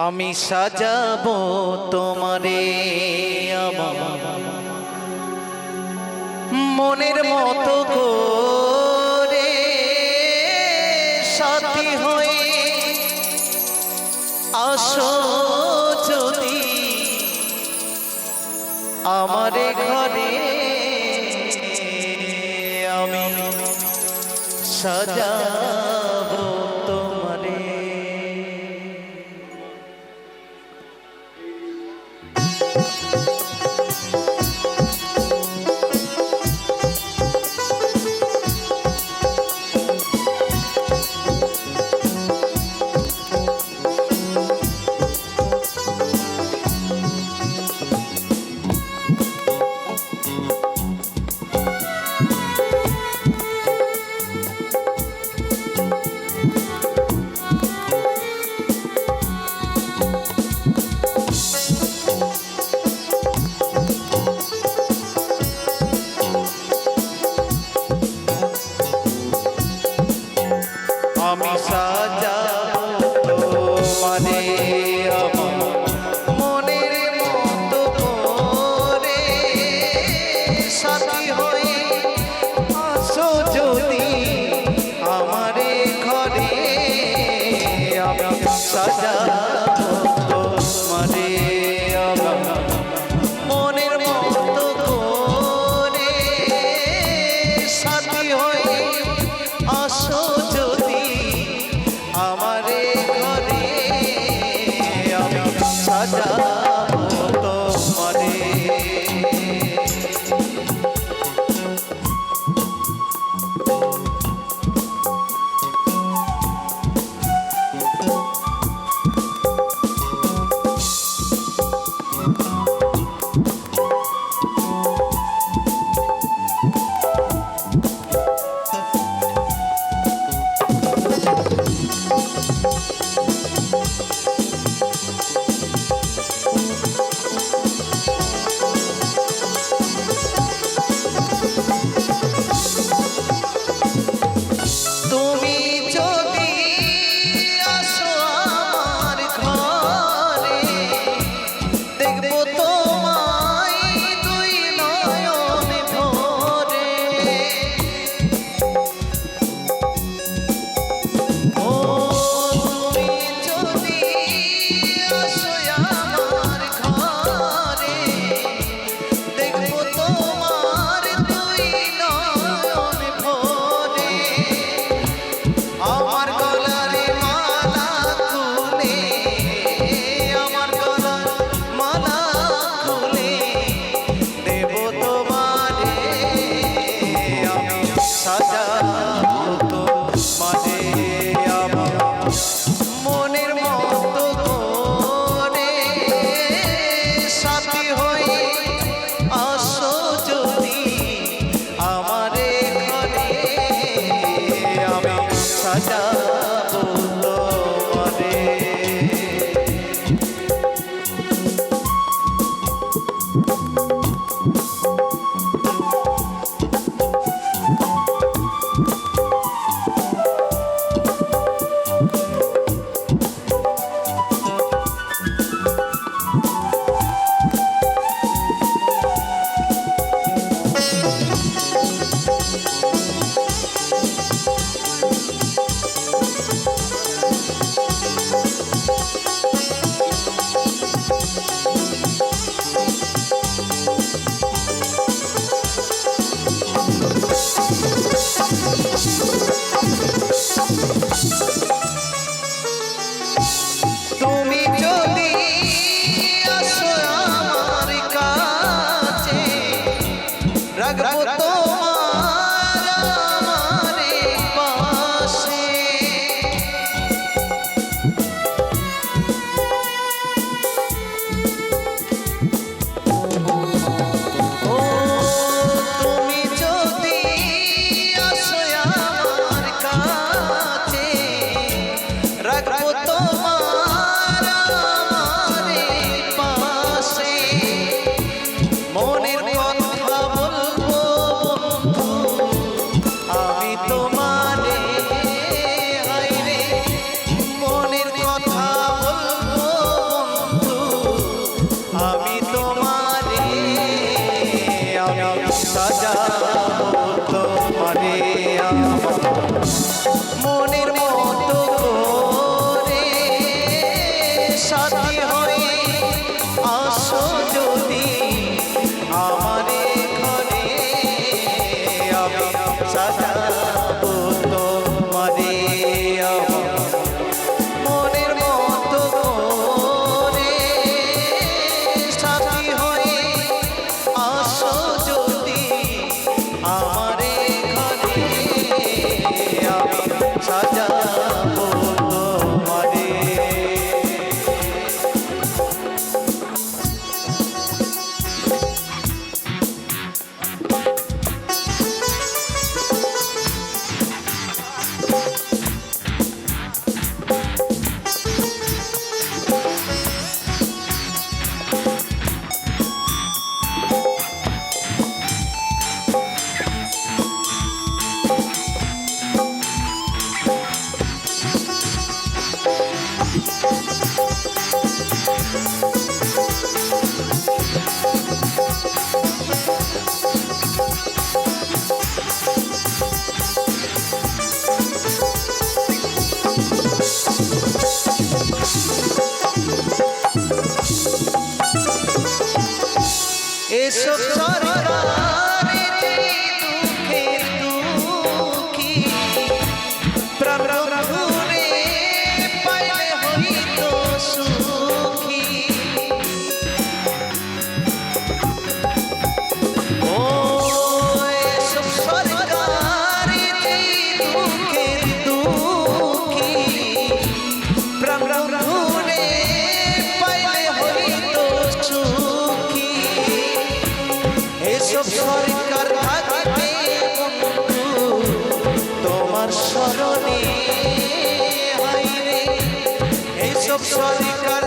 আমি সাজাবো তোমারে আমার মনের মতো করে, সাথী হয়ে আসো যদি আমারে ঘরে। আমি সাজাবো তোমারে। আমি সাজাবো তোমারে আমার মনের মতো করে, সাথী হয়ে আসো যদি আমারে ঘরে। আমি সাজাবো তোমারে আমার মনের মতো করে, সাথী হয়ে আসো যদি আমারে ঘরে। আমি সাজাবো তোমারে। সাথী হয়ে আসো যদি আমারে ঘরে আমি সাজাবো তোমারে আমার মনের মতো করে সাথী হয়ে আসো যদি আমারে ঘরে আমি সাজাবো তোমারে। এসব সরকারে যে দুঃখের দুঃখী প্রাণ ঘুরে পাইলে হইত সুখী। ও এসব সরকারে যে দুঃখের দুঃখী প্রাণ ঘুরে পাইলে হইত সুখী। এসব সরকার থাকবে বন্ধু তোমার স্মরণে হাইরে, এসব সরকার